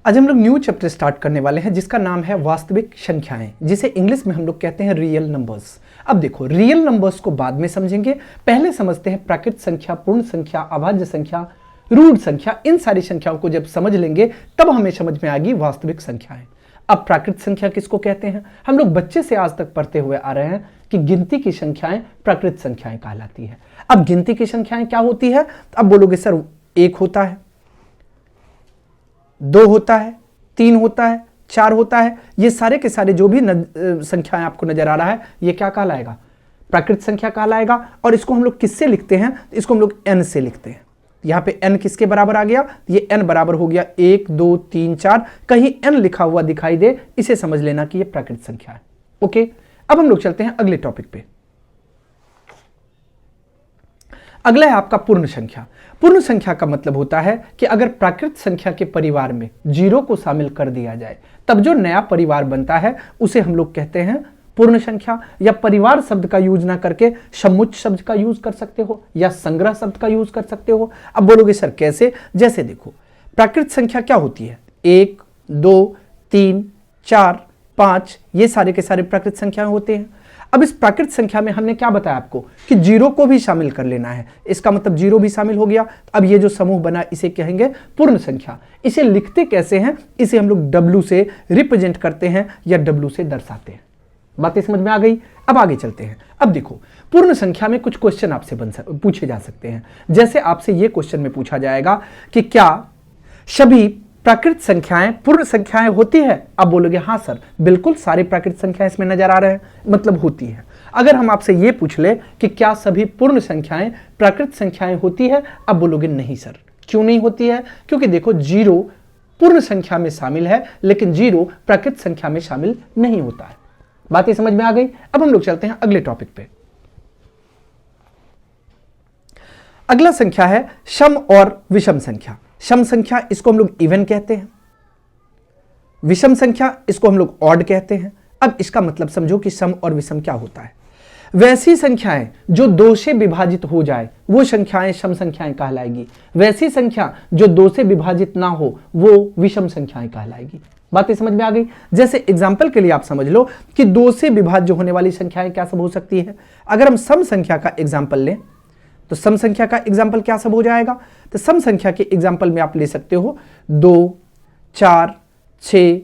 आज हम लोग न्यू चैप्टर स्टार्ट करने वाले हैं जिसका नाम है वास्तविक संख्याएं, जिसे इंग्लिश में हम लोग कहते हैं रियल नंबर्स। अब देखो, रियल नंबर्स को बाद में समझेंगे, पहले समझते हैं प्राकृत संख्या, पूर्ण संख्या, अभाज्य संख्या, रूढ़ संख्या। इन सारी संख्याओं को जब समझ लेंगे तब हमें समझ में आएगी वास्तविक संख्याएं। अब प्राकृत संख्या किसको कहते हैं? हम लोग बच्चे से आज तक पढ़ते हुए आ रहे हैं कि गिनती की संख्याएं प्राकृत संख्याएं कहलाती है। अब गिनती की संख्याएं क्या होती है? अब बोलोगे सर 1 होता है, 2 होता है, 3 होता है, 4 होता है। ये सारे के सारे जो भी संख्याएं आपको नजर आ रहा है, ये क्या कहलाएगा? प्राकृत संख्या कहलाएगा। और इसको हम लोग किससे लिखते हैं? इसको हम लोग n से लिखते हैं। यहां पे n किसके बराबर आ गया? ये n बराबर हो गया 1 2 3 4। कहीं n लिखा हुआ दिखाई दे, इसे समझ लेना कि ये प्राकृत संख्या है। ओके, अब हम लोग चलते हैं अगले टॉपिक पे। अगला है आपका पूर्ण संख्या। पूर्ण संख्या का मतलब होता है कि अगर प्राकृत संख्या के परिवार में 0 को शामिल कर दिया जाए तब जो नया परिवार बनता है उसे हम लोग कहते हैं पूर्ण संख्या। या परिवार शब्द का यूज ना करके समुच्चय शब्द का यूज कर सकते हो या संग्रह शब्द का यूज कर सकते हो। अब बोलोगे सर कैसे? जैसे देखो, प्राकृत संख्या क्या होती है? 1 2 3 4 5, ये सारे के सारे प्राकृत संख्याएं होते हैं। अब इस प्राकृत संख्या में हमने क्या बताया आपको कि 0 को भी शामिल कर लेना है। इसका मतलब 0 भी शामिल हो गया। अब ये जो समूह बना इसे कहेंगे पूर्ण संख्या। इसे लिखते कैसे हैं? इसे हम लोग W से रिप्रेजेंट करते हैं या W से दर्शाते हैं। बातें समझ में आ गई? अब आगे चलते हैं। अब देखो, पूर्ण संख्या में कुछ क्वेश्चन आपसे पूछे जा सकते हैं। जैसे आपसे ये क्वेश्चन में पूछा जाएगा कि क्या सभी प्राकृत संख्याएं पूर्ण संख्याएं होती है? अब बोलोगे हाँ सर, बिल्कुल सारी प्राकृत संख्याएं इसमें नजर आ रहे हैं, मतलब होती है। अगर हम आपसे ये पूछ ले कि क्या सभी पूर्ण संख्याएं प्राकृत संख्याएं होती है? अब बोलोगे नहीं सर। क्यों नहीं होती है? क्योंकि देखो 0 पूर्ण संख्या में शामिल है लेकिन 0 प्राकृत संख्या में शामिल नहीं होता है। बातें समझ में आ गई? अब हम लोग चलते हैं अगले टॉपिक पे। अगला संख्या है सम और विषम संख्या। सम संख्या इसको हम लोग इवन कहते हैं, विषम संख्या इसको हम लोग ऑड कहते हैं। अब इसका मतलब समझो कि सम और विषम क्या होता है। वैसी संख्याएं जो 2 से विभाजित हो जाए वो संख्याएं सम संख्याएं कहलाएगी। वैसी संख्या जो 2 से विभाजित ना हो वो विषम संख्याएं कहलाएगी। बातें समझ में आ गई? जैसे एग्जाम्पल के लिए आप समझ लो कि 2 से विभाज्य होने वाली संख्याएं क्या सब हो सकती है। अगर हम सम संख्या का एग्जाम्पल लें तो सम संख्या का एग्जाम्पल क्या सब हो जाएगा? तो सम संख्या के एग्जाम्पल में आप ले सकते हो 2 4 6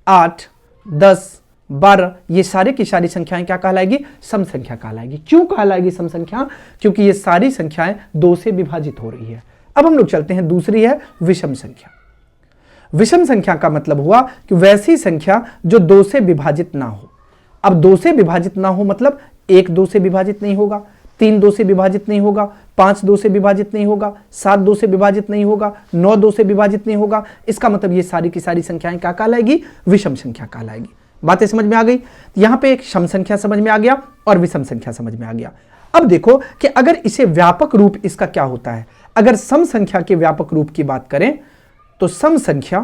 8 10 12। ये सारे की सारी संख्याएं क्या कहलाएगी? सम संख्या कहलाएगी। क्यों कहलाएगी सम संख्या? क्योंकि ये सारी संख्याएं 2 से विभाजित हो रही है। अब हम लोग चलते हैं, दूसरी है विषम संख्या। विषम संख्या का मतलब हुआ कि वैसी संख्या जो 2 से विभाजित ना हो। अब 2 से विभाजित ना हो मतलब 1 2 से विभाजित नहीं होगा, 3 2 से विभाजित नहीं होगा, 5 2 से विभाजित नहीं होगा, 7 2 से विभाजित नहीं होगा, 9 2 से विभाजित नहीं होगा। इसका मतलब ये सारी की सारी संख्याएं क्या कहलाएगी? विषम संख्या कहलाएगी। बातें समझ में आ गई? यहां पे एक सम संख्या समझ में आ गया और विषम संख्या समझ में आ गया। अब देखो कि अगर इसे व्यापक रूप इसका क्या होता है। अगर सम संख्या के व्यापक रूप की बात करें तो सम संख्या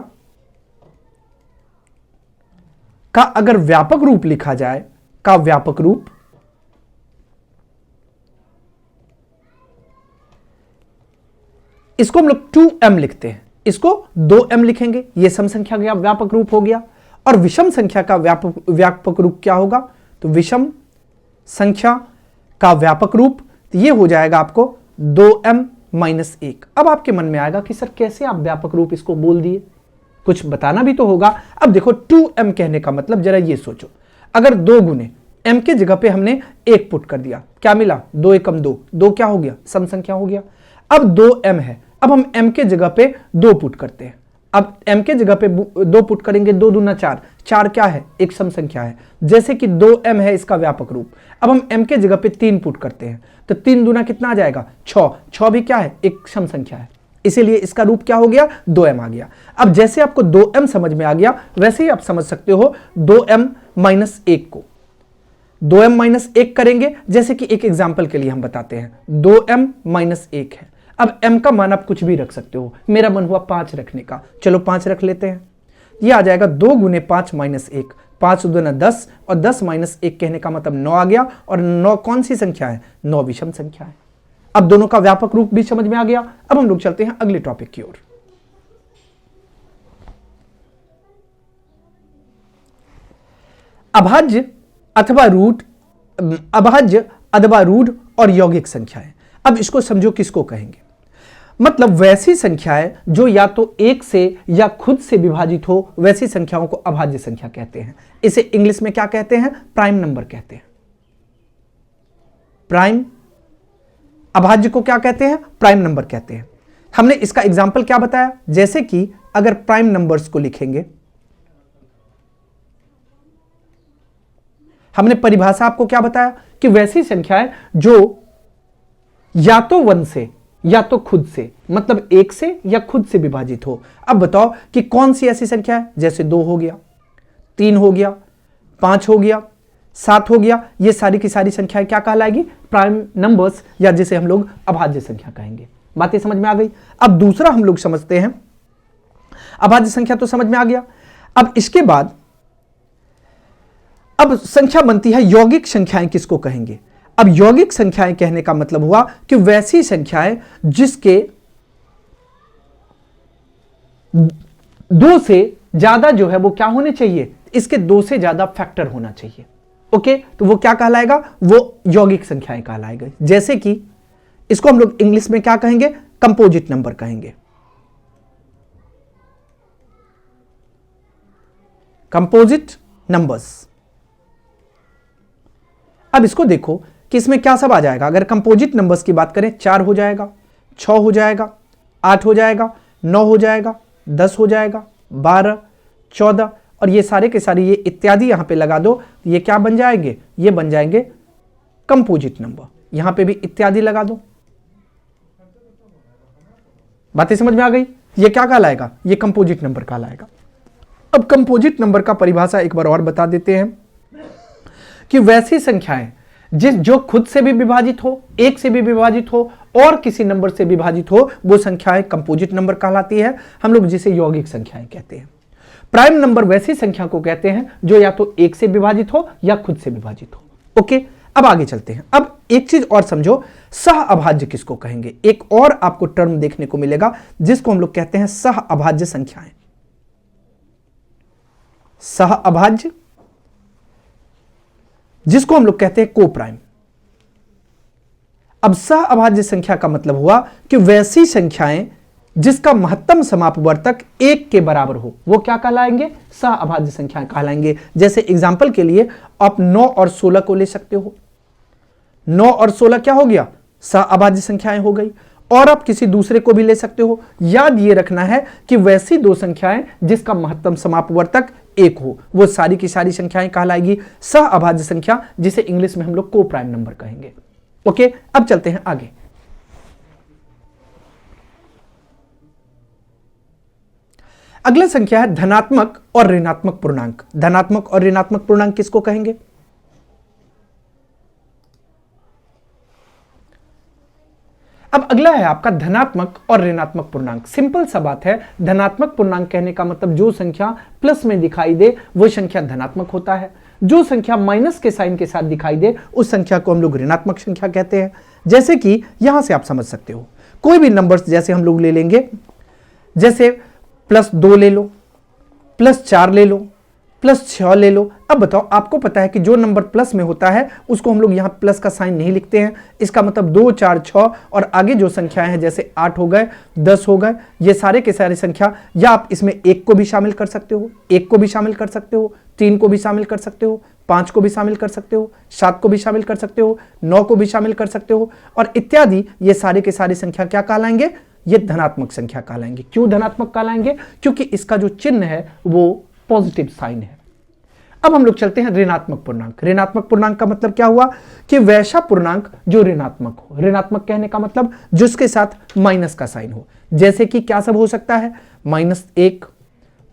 का अगर व्यापक रूप लिखा जाए, का व्यापक रूप इसको हम लोग 2m लिखते हैं, इसको 2m लिखेंगे। यह सम संख्या का व्यापक रूप हो गया। और विषम संख्या का व्यापक रूप क्या होगा? तो विषम संख्या का व्यापक रूप यह हो जाएगा आपको 2m - 1। अब आपके मन में आएगा कि सर कैसे आप व्यापक रूप इसको बोल दिए, कुछ बताना भी तो होगा। अब देखो 2m कहने का मतलब जरा ये सोचो, अगर 2 गुने m के जगह पे हमने 1 पुट कर दिया, क्या मिला? 2 एकम 2, 2 क्या हो गया? सम संख्या हो गया। अब 2m है, अब हम m के जगह पे 2 पुट करते हैं। अब m के जगह पे 2 पुट करेंगे, 2 दूना 4, 4 क्या है? एक सम संख्या है। जैसे कि 2m है इसका व्यापक रूप। अब हम m के जगह पे 3 पुट करते हैं तो 3 दूना कितना आ जाएगा? 6, 6 भी क्या है? एक सम संख्या है। इसीलिए इसका रूप क्या हो गया? 2m आ गया। अब जैसे आपको 2m समझ में आ गया वैसे ही आप समझ सकते हो 2m - 1 को। 2m - 1 करेंगे, जैसे कि एक एग्जाम्पल के लिए हम बताते हैं। 2m - 1 है। अब m का मान आप कुछ भी रख सकते हो। मेरा मन हुआ 5 रखने का, चलो 5 रख लेते हैं। यह आ जाएगा 2 गुने 5 - 1, 5 दूना 10 और 10 - 1 कहने का मतलब 9 आ गया। और 9 कौन सी संख्या है? 9 विषम संख्या है। अब दोनों का व्यापक रूप भी समझ में आ गया। अब हम लोग चलते हैं अगले टॉपिक की ओर। अभाज्य अथवा रूढ़ और यौगिक संख्याएं। अब इसको समझो किसको कहेंगे। मतलब वैसी संख्याएं जो या तो एक से या खुद से विभाजित हो, वैसी संख्याओं को अभाज्य संख्या कहते हैं। इसे इंग्लिश में क्या कहते हैं? प्राइम नंबर कहते हैं। प्राइम अभाज्य को क्या कहते हैं? प्राइम नंबर कहते हैं। हमने इसका एग्जाम्पल क्या बताया? जैसे कि अगर प्राइम नंबर्स को लिखेंगे, हमने परिभाषा आपको क्या बताया कि वैसी संख्याएं जो या तो 1 से या तो खुद से, मतलब एक से या खुद से विभाजित हो। अब बताओ कि कौन सी ऐसी संख्या है? जैसे 2 हो गया, 3 हो गया, 5 हो गया, 7 हो गया। ये सारी की सारी संख्याएं क्या कहलाएगी? प्राइम नंबर्स, या जिसे हम लोग अभाज्य संख्या कहेंगे। बातें समझ में आ गई? अब दूसरा हम लोग समझते हैं, अभाज्य संख्या तो समझ में आ गया। अब इसके बाद अब संख्या बनती है यौगिक संख्याएं। किसको कहेंगे? अब यौगिक संख्याएं कहने का मतलब हुआ कि वैसी संख्याएं जिसके 2 से ज्यादा जो है वो क्या होने चाहिए? इसके 2 से ज्यादा फैक्टर होना चाहिए। ओके, तो वो क्या कहलाएगा? वो यौगिक संख्याएं कहलाएगा। जैसे कि इसको हम लोग इंग्लिश में क्या कहेंगे? कंपोजिट नंबर कहेंगे। Composite numbers. अब इसको देखो कि इसमें क्या सब आ जाएगा। अगर कंपोजिट नंबर्स की बात करें, 4 हो जाएगा, 6 हो जाएगा, 8 हो जाएगा, 9 हो जाएगा, 10 हो जाएगा, 12, 14 और ये सारे के सारे ये इत्यादि यहां पे लगा दो, ये क्या बन जाएंगे? ये बन जाएंगे कंपोजिट नंबर। यहां पे भी इत्यादि लगा दो। बातें समझ में आ गई? ये क्या कहलाएगा? ये कंपोजिट नंबर कहलाएगा। अब कंपोजिट नंबर का परिभाषा एक बार और बता देते हैं कि वैसी संख्याएं जो खुद से भी विभाजित हो, एक से भी विभाजित हो और किसी नंबर से विभाजित हो, वो संख्याएं कंपोजिट नंबर कहलाती है। हम लोग जिसे यौगिक संख्याएं कहते हैं। प्राइम नंबर वैसी संख्या को कहते हैं जो या तो एक से विभाजित हो या खुद से विभाजित हो। ओके, अब आगे चलते हैं। अब एक चीज और समझो, सह अभाज्य किसको कहेंगे? एक और आपको टर्म देखने को मिलेगा जिसको हम लोग कहते हैं सह अभाज्य संख्याएं। सह अभाज्य, जिसको हम लोग कहते हैं को प्राइम। अब सह अभाज्य संख्या का मतलब हुआ कि वैसी संख्याएं जिसका महत्तम समापवर्तक 1 के बराबर हो, वो क्या कहलाएंगे? सह अभाज्य संख्याएं कहलाएंगे। जैसे एग्जांपल के लिए आप 9 और 16 को ले सकते हो। 9 और 16 क्या हो गया? सह अभाज्य संख्याएं हो गई। और आप किसी दूसरे को भी ले सकते हो। याद ये रखना है कि वैसी दो संख्याएं जिसका महत्तम समापवर्तक 1 हो, वो सारी की सारी संख्याएं कहलाएगी सह अभाज्य संख्या, जिसे इंग्लिश में हम लोग को प्राइम नंबर कहेंगे। ओके, अब चलते हैं आगे। अगला संख्या है धनात्मक और ऋणात्मक पूर्णांक। धनात्मक और ऋणात्मक पूर्णांक किसको कहेंगे? अब अगला है आपका धनात्मक और ऋणात्मक पूर्णांक। सिंपल सा बात है, धनात्मक पूर्णांक कहने का मतलब जो संख्या प्लस में दिखाई दे वो संख्या धनात्मक होता है। जो संख्या माइनस के साइन के साथ दिखाई दे उस संख्या को हम लोग ऋणात्मक संख्या कहते हैं। जैसे कि यहां से आप समझ सकते हो, कोई भी नंबर्स जैसे हम लोग ले लेंगे, जैसे +2 ले लो, +4 ले लो, +6 ले लो। अब बताओ, आपको पता है कि जो नंबर प्लस में होता है उसको हम लोग यहाँ प्लस का साइन नहीं लिखते हैं। इसका मतलब 2, 4, 6 और आगे जो संख्याएं हैं जैसे 8 हो गए, 10 हो गए, ये सारे के सारे संख्या, या आप इसमें 1 को भी शामिल कर सकते हो, 1 को भी शामिल कर सकते हो, 3 को भी शामिल कर सकते हो, 5 को भी शामिल कर सकते हो, 7 को भी शामिल कर सकते हो, 9 को भी शामिल कर सकते हो और इत्यादि। ये सारे के सारे संख्या क्या कहलाएंगे? ये धनात्मक संख्या कहलाएंगे। क्यों धनात्मक कहलाएंगे? क्योंकि इसका जो चिन्ह है वो पॉजिटिव साइन है। अब हम लोग चलते हैं ऋणात्मक पूर्णांक। ऋणात्मक पूर्णांक का मतलब क्या हुआ कि वैसा पूर्णांक जो ऋणात्मक हो। ऋणात्मक कहने का मतलब जिसके साथ माइनस का साइन हो। जैसे कि क्या सब हो सकता है? -1,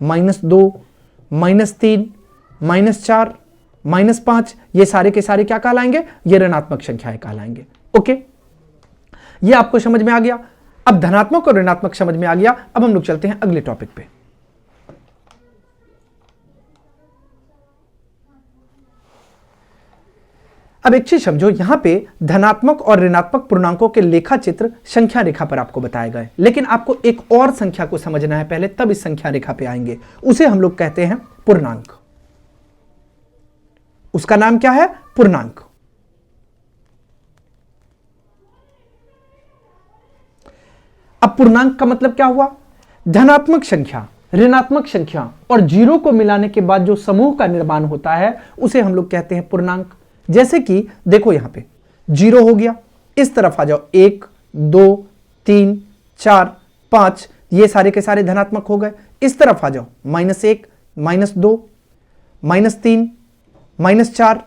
-2, -3, -4, -5, ये सारे के सारे क्या कहलाएंगे? ये ऋणात्मक संख्याएं कहलाएंगे। ओके, ये आपको समझ में आ गया। अब धनात्मक और ऋणात्मक समझ में आ गया। अब हम लोग चलते हैं अगले टॉपिक पे। अब एक चीज समझो, यहां पे धनात्मक और ऋणात्मक पूर्णांकों के लेखा चित्र संख्या रेखा पर आपको बताए गए, लेकिन आपको एक और संख्या को समझना है पहले, तब इस संख्या रेखा पे आएंगे। उसे हम लोग कहते हैं पूर्णांक। उसका नाम क्या है? पूर्णांक। अब पूर्णांक का मतलब क्या हुआ? धनात्मक संख्या, ऋणात्मक संख्या और जीरो को मिलाने के बाद जो समूह का निर्माण होता है उसे हम लोग कहते हैं पूर्णांक। जैसे कि देखो यहां पे जीरो हो गया, इस तरफ आ जाओ, 1 2 3 4 5, ये सारे के सारे धनात्मक हो गए। इस तरफ आ जाओ, -1 -2 -3 -4,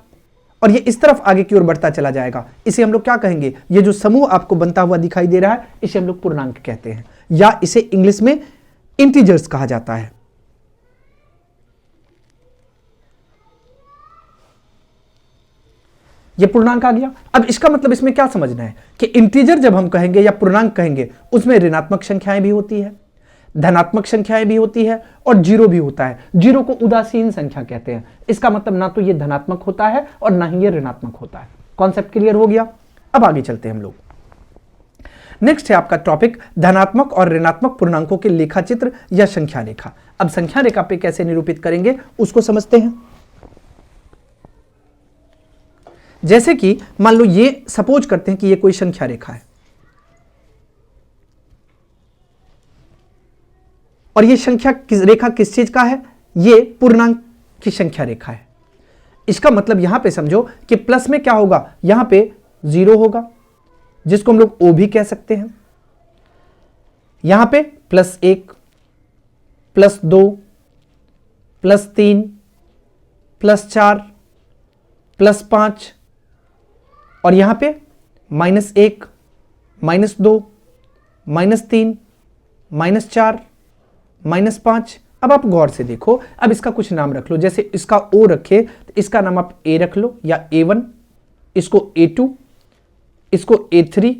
और ये इस तरफ आगे की ओर बढ़ता चला जाएगा। इसे हम लोग क्या कहेंगे? ये जो समूह आपको बनता हुआ दिखाई दे रहा है इसे हम लोग पूर्णांक कहते हैं, या इसे इंग्लिश में इंटीजर्स कहा जाता है। ये पूर्णांक आ गया। अब इसका मतलब इसमें क्या समझना है कि इंटीजर जब हम कहेंगे या पूर्णांक कहेंगे उसमें ऋणात्मक संख्याएं भी होती है, धनात्मक संख्याएं भी होती है और जीरो भी होता है। जीरो को उदासीन संख्या कहते हैं। इसका मतलब ना तो ये धनात्मक होता है और ना ही ये ऋणात्मक होता है। कॉन्सेप्ट क्लियर हो गया? अब आगे चलते हैं हम लोग। नेक्स्ट है आपका टॉपिक धनात्मक और ऋणात्मक पूर्णांकों के लेखा चित्र या संख्या रेखा। अब संख्या रेखा पे कैसे निरूपित करेंगे उसको समझते हैं। जैसे कि मान लो ये सपोज करते हैं कि ये कोई संख्या रेखा है और ये संख्या रेखा किस चीज का है? ये पूर्णांक की संख्या रेखा है। इसका मतलब यहां पे समझो कि प्लस में क्या होगा? यहां पे जीरो होगा जिसको हम लोग ओ भी कह सकते हैं। यहां पे +1 +2 +3 +4 +5 और यहां पे -1 -2 -3 -4 -5। अब आप गौर से देखो, अब इसका कुछ नाम रख लो। जैसे इसका ओ रखे तो इसका नाम आप ए रख लो या A1, इसको A2, इसको A3,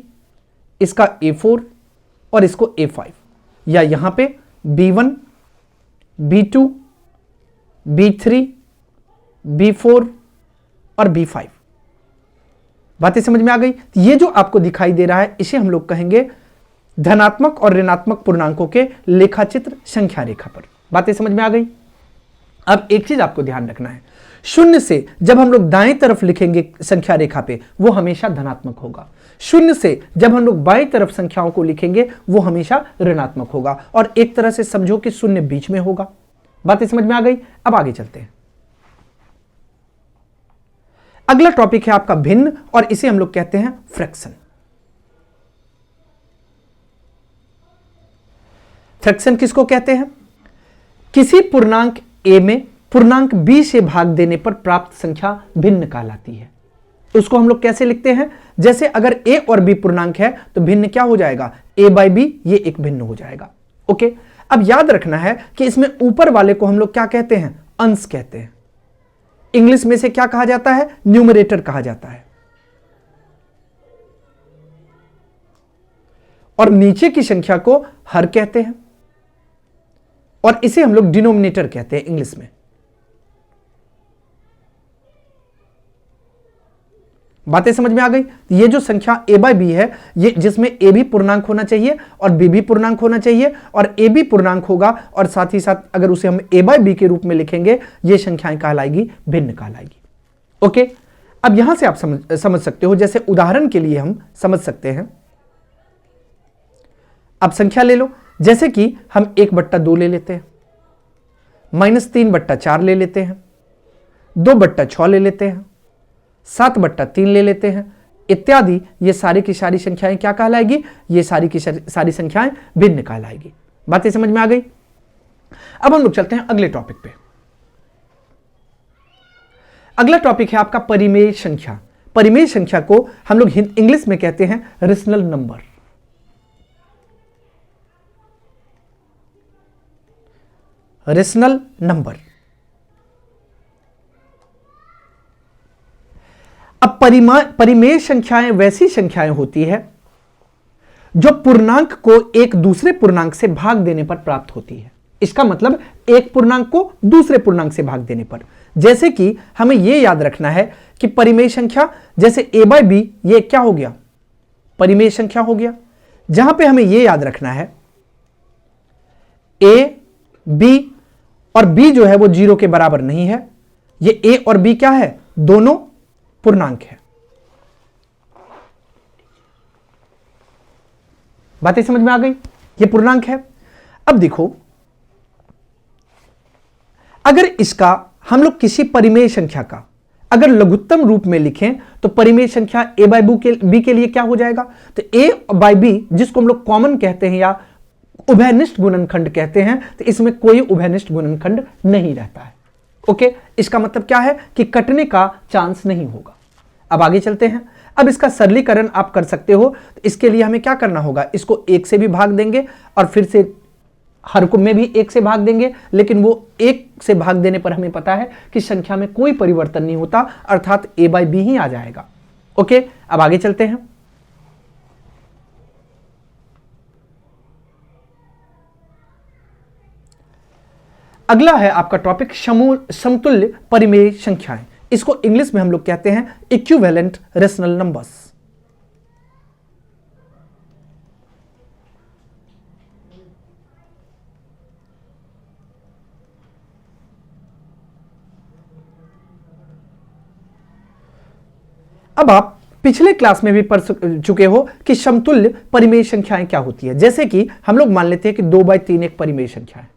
इसका A4 और इसको A5, या यहां पे B1 B2 B3 B4 और B5। बातें समझ में आ गई? ये जो आपको दिखाई दे रहा है इसे हम लोग कहेंगे धनात्मक और ऋणात्मक पूर्णांकों के लेखाचित्र संख्या रेखा पर। बातें समझ में आ गई? अब एक चीज आपको ध्यान रखना है, शून्य से जब हम लोग दाएं तरफ लिखेंगे संख्या रेखा पे वो हमेशा धनात्मक होगा। शून्य से जब हम लोग बाएं तरफ संख्याओं को लिखेंगे वो हमेशा ऋणात्मक होगा। और एक तरह से समझो कि शून्य बीच में होगा। बातें समझ में आ गई? अब आगे चलते हैं। अगला टॉपिक है आपका भिन्न, और इसे हम लोग कहते हैं फ्रैक्शन। फ्रैक्शन किसको कहते हैं? किसी पूर्णांक a में पूर्णांक b से भाग देने पर प्राप्त संख्या भिन्न कहलाती है। उसको हम लोग कैसे लिखते हैं? जैसे अगर a और b पूर्णांक है तो भिन्न क्या हो जाएगा? a/b, ये एक भिन्न हो जाएगा। ओके, अब याद रखना है कि इसमें ऊपर वाले को हम लोग क्या कहते हैं? अंश कहते हैं। इंग्लिश में से क्या कहा जाता है? न्यूमरेटर कहा जाता है। और नीचे की संख्या को हर कहते हैं और इसे हम लोग डिनोमिनेटर कहते हैं इंग्लिश में। बातें समझ में आ गई? ये जो संख्या a/b है, ये जिसमें a भी पूर्णांक होना चाहिए और b भी पूर्णांक होना चाहिए, और a भी पूर्णांक होगा और साथ ही साथ अगर उसे हम a/b के रूप में लिखेंगे ये संख्याएं कहलाएगी भिन्न कहलाएगी। ओके, अब यहां से आप समझ सकते हो। जैसे उदाहरण के लिए हम समझ सकते हैं, अब संख्या ले लो। जैसे कि हम 1/2 ले लेते हैं, -3/4 ले लेते हैं, 2/6 ले लेते हैं, 7/3 ले लेते हैं इत्यादि। ये सारी की सारी संख्याएं क्या कहलाएगी? ये सारी की सारी संख्याएं भिन्न कहलाएगी। बातें समझ में आ गई? अब हम लोग चलते हैं अगले टॉपिक पे। अगला टॉपिक है आपका परिमेय संख्या। परिमेय संख्या को हम लोग इंग्लिश में कहते हैं रेशनल नंबर। Rational number. अब परिमेय संख्याएं वैसी संख्याएं होती है जो पूर्णांक को एक दूसरे पूर्णांक से भाग देने पर प्राप्त होती है। इसका मतलब एक पूर्णांक को दूसरे पूर्णांक से भाग देने पर। जैसे कि हमें यह याद रखना है कि परिमेय संख्या जैसे a/b, ये क्या हो गया? परिमेय संख्या हो गया। जहां पे हमें यह याद रखना है a, b और b जो है वो 0 के बराबर नहीं है। ये a और b क्या है? दोनों पूर्णांक है। बातें समझ में आ गई? ये पूर्णांक है। अब देखो, अगर इसका हम लोग किसी परिमेय संख्या का अगर लघुत्तम रूप में लिखें तो परिमेय संख्या a बाई बी के लिए क्या हो जाएगा? तो a बाई बी, जिसको हम लोग कॉमन कहते हैं या उभयनिष्ठ गुणनखंड कहते हैं, तो इसमें कोई उभयनिष्ठ गुणनखंड नहीं रहता है। ओके, इसका मतलब क्या है कि कटने का चांस नहीं होगा। अब आगे चलते हैं। अब इसका सरलीकरण आप कर सकते हो। तो इसके लिए हमें क्या करना होगा? इसको 1 से भी भाग देंगे और फिर से हर को में भी 1 से भाग देंगे, लेकिन वो 1 से भाग देने पर हमें पता है कि संख्या में कोई परिवर्तन नहीं होता, अर्थात a बाई बी ही आ जाएगा। ओके, अब आगे चलते हैं। अगला है आपका टॉपिक समतुल्य परिमेय संख्याएं। इसको इंग्लिश में हम लोग कहते हैं इक्विवेलेंट रेशनल नंबर्स। अब आप पिछले क्लास में भी पढ़ चुके हो कि समतुल्य परिमेय संख्याएं क्या होती है। जैसे कि हम लोग मान लेते हैं कि 2/3 एक परिमेय संख्या है।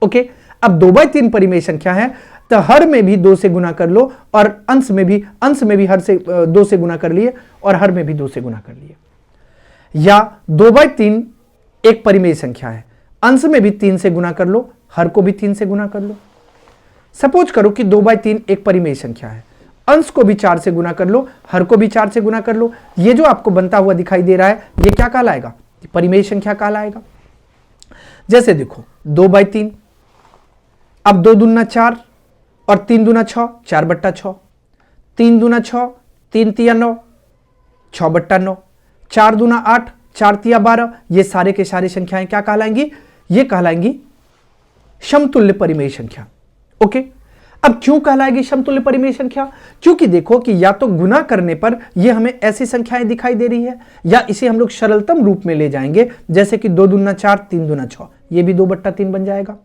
ओके, अब 2/3 परिमेय संख्या है तो हर में भी 2 से गुना कर लो और अंश में भी हर से 2 से गुना कर लिए और हर में भी 2 से गुना कर लिए। या 2/3 एक परिमेय संख्या है, अंश में भी 3 से गुना कर लो, हर को भी 3 से गुना कर लो। सपोज करो कि 2/3 एक परिमेय संख्या है, अंश को भी 4 से गुना कर लो, हर को भी 4 से गुना कर लो। ये जो आपको बनता हुआ दिखाई दे रहा है, ये क्या कहलाएगा? परिमेय संख्या कहलाएगा। जैसे देखो 2/3, अब 2 दूना 4 और 3 दूना 6, 4/6, 3 दूना 6, 3 तिया 9, 6/9, 4 दूना 8, 4 तिया 12। ये सारे के सारी संख्याएं क्या कहलाएंगी? ये कहलाएंगी समतुल्य परिमेय संख्या। ओके, अब क्यों कहलाएगी समतुल्य परिमेय संख्या? क्योंकि देखो कि या तो गुना करने पर ये हमें ऐसी संख्याएं दिखाई दे रही है, या इसे हम लोग सरलतम रूप में ले जाएंगे, जैसे कि 2 दूना 4, 3 दूना 6, ये भी 2/3 बन जाएगा।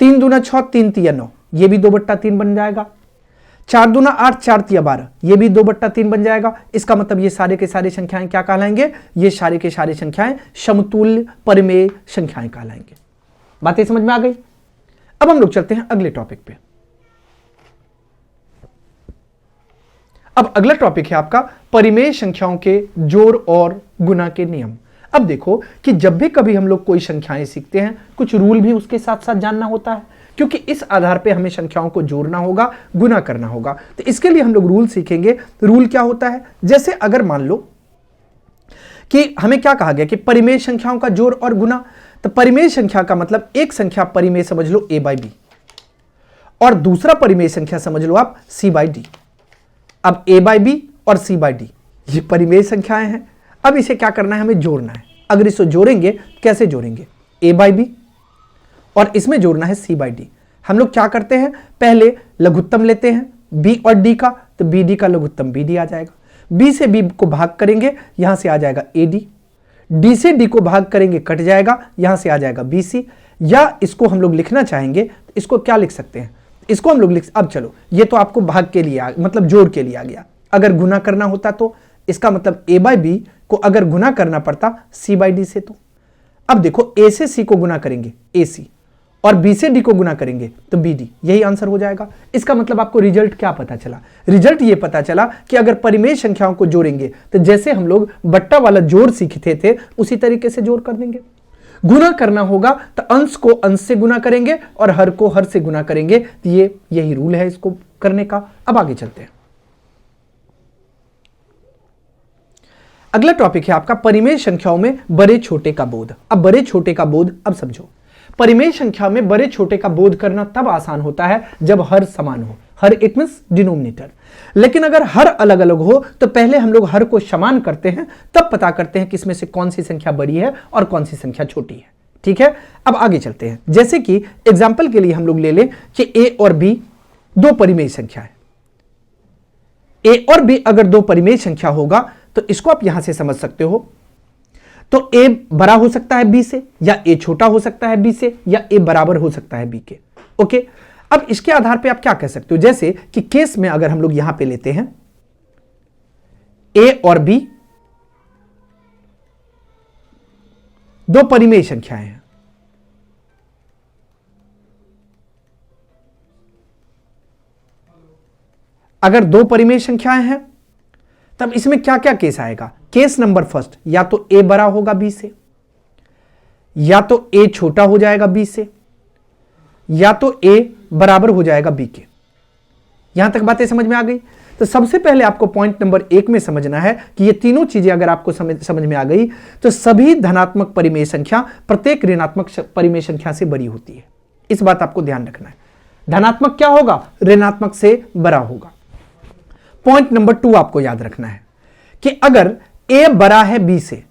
3 दूना 6, 3 तिया 9, ये भी 2/3 बन जाएगा। 4 दूना 8, 4 तिया 12, ये भी 2/3 बन जाएगा। इसका मतलब ये सारे के सारे संख्याएं क्या कहलाएंगे? ये सारे के सारे संख्याएं समतुल्य परिमेय संख्याएं कहलाएंगे। बातें समझ में आ गई? अब हम लोग चलते हैं अगले टॉपिक पे। अब अगला टॉपिक है आपका परिमेय संख्याओं के जोड़ और गुना के नियम। अब देखो कि जब भी कभी हम लोग कोई संख्याएं सीखते हैं, कुछ रूल भी उसके साथ साथ जानना होता है, क्योंकि इस आधार पे हमें संख्याओं को जोड़ना होगा, गुना करना होगा। तो इसके लिए हम लोग रूल सीखेंगे। रूल क्या होता है? जैसे अगर मान लो कि हमें क्या कहा गया कि परिमेय संख्याओं का जोड़ और गुना, तो परिमेय संख्या का मतलब एक संख्या परिमेय समझ लो a बाई बी, और दूसरा परिमेय संख्या समझ लो आप c बाई डी। अब a बाई बी और c बाई डी ये परिमेय संख्याएं हैं। अब इसे क्या करना है? हमें जोड़ना है। अगर इसे जोड़ेंगे, कैसे जोड़ेंगे? a बाई बी और इसमें जोड़ना है c बाई डी। हम लोग क्या करते हैं? पहले लघुत्तम लेते हैं b और d का, तो bd का लघुत्तम bd आ जाएगा। b से b को भाग करेंगे, यहां से आ जाएगा ad। d से d को भाग करेंगे, कट जाएगा, यहां से आ जाएगा bc। या इसको हम लोग लिखना चाहेंगे तो इसको क्या लिख सकते हैं? इसको हम लोग अब चलो, ये तो आपको भाग के लिए मतलब जोड़ के लिए आ गया। अगर गुना करना होता तो इसका मतलब a बाई बी को अगर गुना करना पड़ता c बाई डी से। तो अब देखो a से c को गुना करेंगे ac, और b से d को गुना करेंगे तो bd, यही आंसर हो जाएगा। इसका मतलब आपको रिजल्ट क्या पता चला? रिजल्ट ये पता चला कि अगर परिमेय संख्याओं को जोड़ेंगे तो जैसे हम लोग बट्टा वाला जोड़ सीखते थे उसी तरीके से जोड़ कर देंगे। गुना करना होगा तो अंश को अंश से गुना करेंगे और हर को हर से गुना करेंगे। तो यही रूल है इसको करने का। अब आगे चलते हैं। अगला टॉपिक है आपका परिमेय संख्याओं में बड़े छोटे का बोध। अब बड़े छोटे का बोध अब समझो। परिमेय संख्या में बड़े छोटे का बोध करना तब आसान होता है जब हर समान हो। Her it means denominator. लेकिन अगर हर अलग अलग हो तो पहले हम लोग हर को समान करते हैं, तब पता करते हैं कि इसमें से कौन सी संख्या बड़ी है और कौन सी संख्या छोटी है। ठीक है, अब आगे चलते हैं। जैसे कि एग्जाम्पल के लिए हम लोग ले लें कि a और b दो परिमेय संख्या है। a और b अगर दो परिमेय संख्या होगा तो इसको आप यहां से समझ सकते हो। तो a बड़ा हो सकता है b से, या a छोटा हो सकता है b से, या a बराबर हो सकता है b के। ओके, अब इसके आधार पे आप क्या कह सकते हो, जैसे कि केस में अगर हम लोग यहां पे लेते हैं ए और बी दो परिमेय संख्याएं हैं, अगर दो परिमेय संख्याएं हैं तब इसमें क्या क्या केस आएगा। केस नंबर फर्स्ट, या तो ए बड़ा होगा बी से, या तो ए छोटा हो जाएगा बी से, या तो ए बराबर हो जाएगा बी के। यहां तक बातें समझ में आ गई। तो सबसे पहले आपको पॉइंट नंबर 1 में समझना है कि ये तीनों चीजें अगर आपको समझ में आ गई तो सभी धनात्मक परिमेय संख्या प्रत्येक ऋणात्मक परिमेय संख्या से बड़ी होती है। इस बात आपको ध्यान रखना है। धनात्मक क्या होगा, ऋणात्मक से बड़ा होगा। पॉइंट नंबर 2 आपको याद रखना है कि अगर a बड़ा है b से,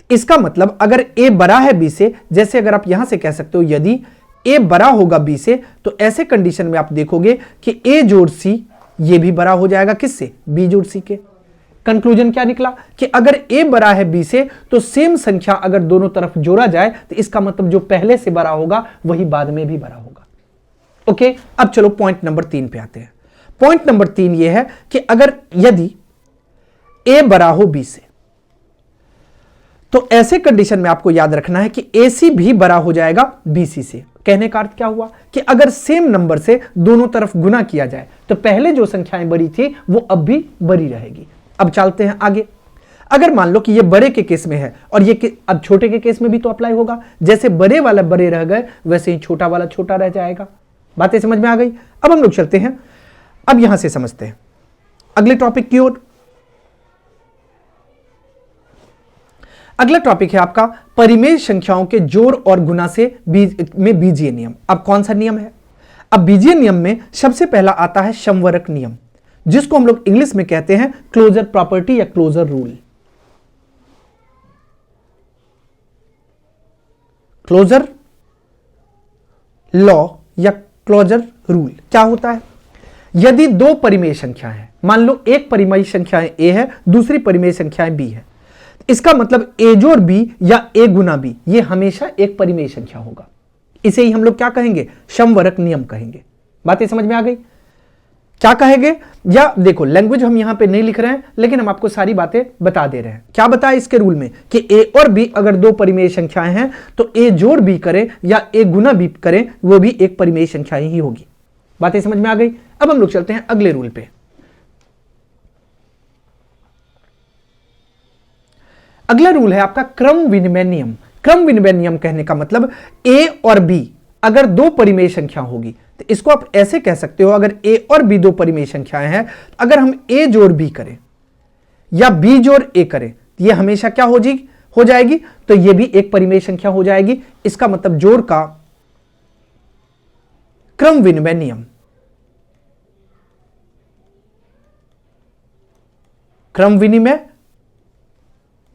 इसका मतलब अगर a बड़ा है b से, जैसे अगर आप यहां से कह सकते हो यदि a बड़ा होगा b से, तो ऐसे कंडीशन में आप देखोगे कि a जोड़ c ये भी बड़ा हो जाएगा किससे, b जोड़ c के। कंक्लूजन क्या निकला कि अगर a बड़ा है b से तो सेम संख्या अगर दोनों तरफ जोड़ा जाए तो इसका मतलब जो पहले से बड़ा होगा वही बाद में भी बड़ा होगा। ओके, अब चलो पॉइंट नंबर 3 पे आते हैं। पॉइंट नंबर 3 यह है कि अगर यदि a बड़ा हो b से, तो ऐसे कंडीशन में आपको याद रखना है कि AC भी बड़ा हो जाएगा BC से। कहने का अर्थ क्या हुआ कि अगर सेम नंबर से दोनों तरफ गुना किया जाए तो पहले जो संख्याएं बड़ी थी वो अब भी बड़ी रहेगी। अब चलते हैं आगे। अगर मान लो कि ये बड़े के केस में है और ये अब छोटे के केस में भी तो अप्लाई होगा, जैसे बड़े वाला बड़े रह गए वैसे ही छोटा वाला छोटा रह जाएगा। बातें समझ में आ गई। अब हम लोग चलते हैं, अब यहां से समझते हैं अगले टॉपिक की ओर। अगला टॉपिक है आपका परिमेय संख्याओं के जोड़ और गुना से में बीजीय नियम। अब कौन सा नियम है, अब बीजीय नियम में सबसे पहला आता है समवरक नियम, जिसको हम लोग इंग्लिश में कहते हैं क्लोजर प्रॉपर्टी या क्लोजर रूल। क्लोजर लॉ या क्लोजर रूल क्या होता है, यदि दो परिमेय संख्या है, मान लो एक परिमेय संख्या a है, दूसरी परिमेय संख्या b है, इसका मतलब a जोड़ b या a गुना b ये हमेशा एक परिमेय संख्या होगा। इसे ही हम लोग क्या कहेंगे, समवरक नियम कहेंगे। बातें समझ में आ गई। क्या कहेंगे, या देखो लैंग्वेज हम यहां पे नहीं लिख रहे हैं लेकिन हम आपको सारी बातें बता दे रहे हैं। क्या बताया इसके रूल में कि a और b अगर दो परिमेय संख्याएं हैं तो a जोड़ b करें या a गुना b करें वो भी एक परिमेय संख्या ही होगी। बातें समझ में आ गई। अब हम लोग चलते हैं अगले रूल पे। अगला रूल है आपका क्रम विनिमय नियम। क्रम विनिमय नियम कहने का मतलब a और b अगर दो परिमेय संख्या होगी तो इसको आप ऐसे कह सकते हो, अगर a और b दो परिमेय संख्याएं हैं, अगर हम a जोड़ b करें या b जोड़ a करें तो ये हमेशा क्या हो जाएगी, तो ये भी एक परिमेय संख्या हो जाएगी। इसका मतलब जोड़ का क्रम विनिमय नियम, क्रम विनिमय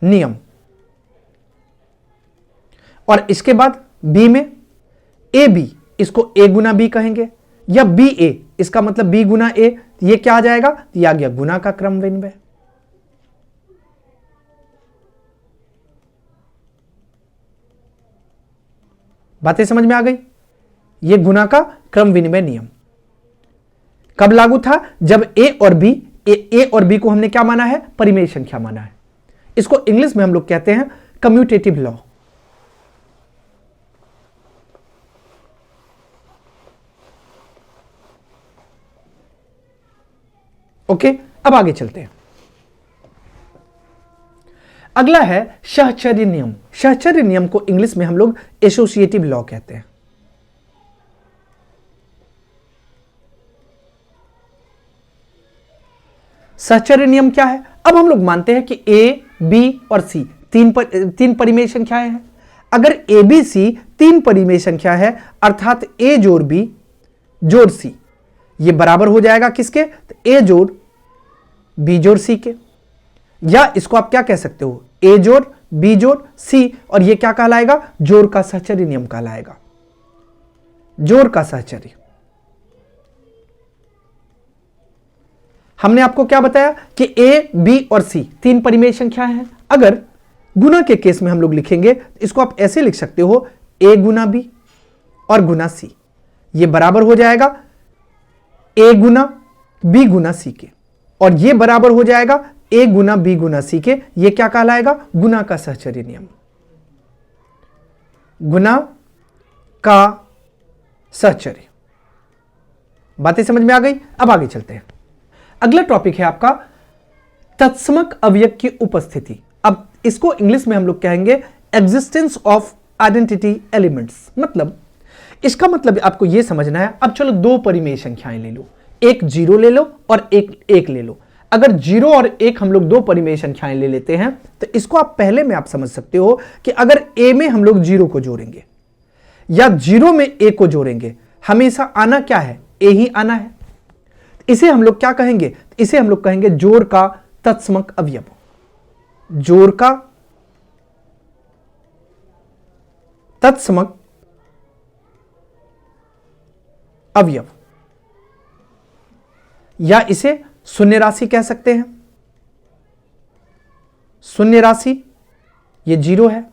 नियम। और इसके बाद b में ए बी, इसको a गुना b कहेंगे, या बी ए, इसका मतलब b गुना a, ये क्या आ जाएगा, ये आ गया गुना का क्रम विनिमय। बातें समझ में आ गई। ये गुना का क्रम विनिमय नियम कब लागू था, जब a और b, a और b को हमने क्या माना है, परिमेय संख्या माना है। इसको इंग्लिश में हम लोग कहते हैं कम्यूटेटिव लॉ। ओके, अब आगे चलते हैं। अगला है सहचर्य नियम। सहचर्य नियम को इंग्लिश में हम लोग एसोसिएटिव लॉ कहते हैं। सहचर्य नियम क्या है, अब हम लोग मानते हैं कि a, b और c तीन परिमेय संख्याएं हैं। अगर a, b, c तीन परिमेय संख्या है अर्थात a जोड़ b जोड़ c ये बराबर हो जाएगा किसके, तो a जोड़ b जोड़ c के। या इसको आप क्या कह सकते हो, a जोड़ b जोड़ c, और ये क्या कहलाएगा, जोड़ का सहचर्य नियम कहलाएगा। जोड़ का सहचर्य। हमने आपको क्या बताया कि a, b और c तीन परिमेय संख्याएं हैं। अगर गुना के केस में हम लोग लिखेंगे तो इसको आप ऐसे लिख सकते हो, a गुना b और गुना c ये बराबर हो जाएगा ए गुना बी गुना सी के, और ये बराबर हो जाएगा ए गुना बी गुना सी के। ये क्या कहलाएगा? गुना का सहचर्य नियम। गुना का सहचर्य। बातें समझ में आ गई? अब आगे चलते हैं। अगला टॉपिक है आपका तत्समक अवयव की उपस्थिति। अब इसको इंग्लिश में हम लोग कहेंगे एग्जिस्टेंस ऑफ आइडेंटिटी एलिमेंट्स। मतलब इसका मतलब आपको यह समझना है। अब चलो दो परिमेय संख्याएं ले लो, एक 0 ले लो और एक 1 ले लो। अगर 0 और 1 हम लोग दो परिमेय संख्याएं ले लेते हैं तो इसको आप पहले में आप समझ सकते हो कि अगर a में हम लोग 0 को जोड़ेंगे या 0 में a को जोड़ेंगे, हमेशा आना क्या है? a ही आना है। इसे हम लोग क्या कहेंगे? इसे हम लोग कहेंगे जोड़ का तत्समक अवयव। जोड़ का तत्समक अवयव, या इसे शून्य राशि कह सकते हैं। शून्य राशि ये 0 है।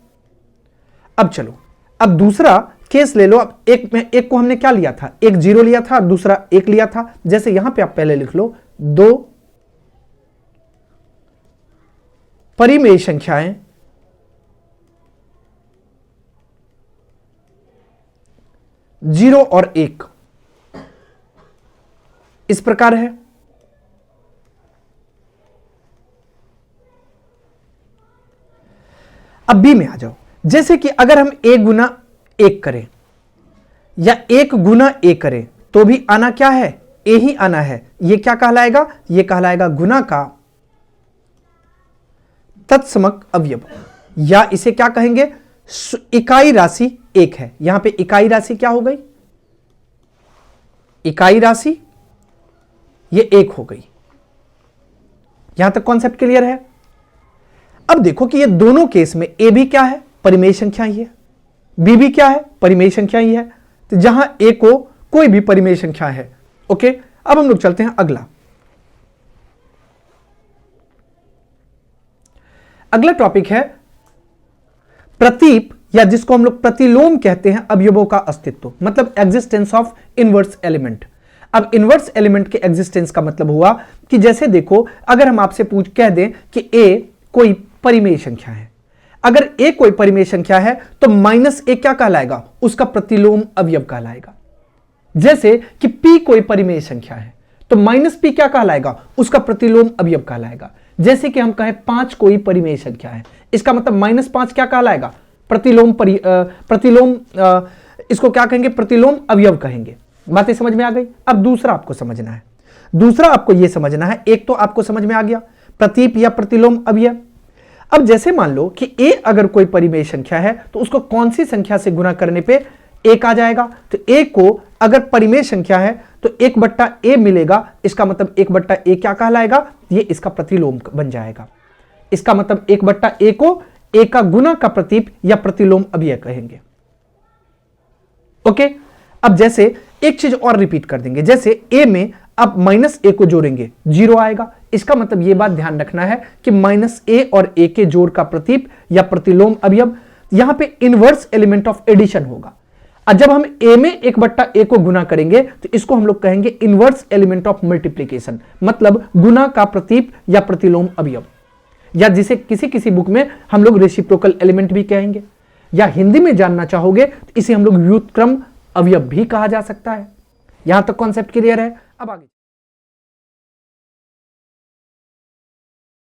अब चलो, अब दूसरा केस ले लो। अब एक में एक को हमने क्या लिया था? एक 0 लिया था, दूसरा 1 लिया था। जैसे यहां पे आप पहले लिख लो, दो परिमेय संख्याएं जीरो और 1 इस प्रकार है। अब बी में आ जाओ। जैसे कि अगर हम 1 गुना 1 करें या 1 गुना a करें तो भी आना क्या है? a ही आना है। यह क्या कहलाएगा? यह कहलाएगा गुना का तत्समक अवयव, या इसे क्या कहेंगे? इकाई राशि 1 है। यहां पे इकाई राशि क्या हो गई? इकाई राशि ये 1 हो गई। यहां तक कॉन्सेप्ट क्लियर है? अब देखो कि ये दोनों केस में a भी क्या है? परिमेय संख्या ही है। b भी क्या है? परिमेय संख्या ही है। तो जहां a को कोई भी परिमेय संख्या है। ओके, अब हम लोग चलते हैं अगला। अगला टॉपिक है प्रतीप, या जिसको हम लोग प्रतिलोम कहते हैं, अवयवों का अस्तित्व। मतलब एग्जिस्टेंस ऑफ इनवर्स एलिमेंट। अब इनवर्स एलिमेंट के एग्जिस्टेंस का मतलब हुआ कि जैसे देखो, अगर हम आपसे कह दें कि a कोई परिमेय संख्या है, अगर a कोई परिमेय संख्या है तो -a क्या कहलाएगा? उसका प्रतिलोम अवयव कहलाएगा। जैसे कि p कोई परिमेय संख्या है तो -p क्या कहलाएगा? उसका प्रतिलोम अवयव कहलाएगा। जैसे कि हम कहें 5 कोई परिमेय संख्या है, इसका मतलब -5 क्या कहलाएगा? प्रतिलोम इसको क्या कहेंगे? प्रतिलोम अवयव कहेंगे। बातें समझ में आ गई? अब दूसरा आपको समझना है। दूसरा आपको यह समझना है, एक तो आपको समझ में आ गया प्रतीप या प्रतिलोम अवयव। अब जैसे मान लो कि a अगर कोई परिमेय संख्या है तो उसको कौन सी संख्या से गुना करने पे 1 आ जाएगा? तो a को अगर परिमेय संख्या है तो 1/a मिलेगा। इसका मतलब 1/a क्या कहलाएगा? ये इसका प्रतिलोम बन जाएगा। इसका मतलब 1/a को a का गुना का प्रतीप या प्रतिलोम अवयव कहेंगे। ओके, अब जैसे एक चीज और रिपीट कर देंगे। जैसे a में अब -a को जोड़ेंगे 0 आएगा। इसका मतलब यह बात ध्यान रखना है कि -a और a के जोड़ का प्रतीप या प्रतिलोम अवयव यहां पे इनवर्स एलिमेंट ऑफ एडिशन होगा। और जब हम a में 1/a को गुना करेंगे तो इसको हम लोग कहेंगे इनवर्स एलिमेंट ऑफ मल्टीप्लीकेशन, मतलब गुना का प्रतीप या प्रतिलोम अवयव, या जिसे किसी किसी बुक में हम लोग रेसिप्रोकल एलिमेंट भी कहेंगे, या हिंदी में जानना चाहोगे तो इसे हम लोग व्युत्क्रम अवयव भी कहा जा सकता है। यहां तक कॉन्सेप्ट क्लियर है? अब आगे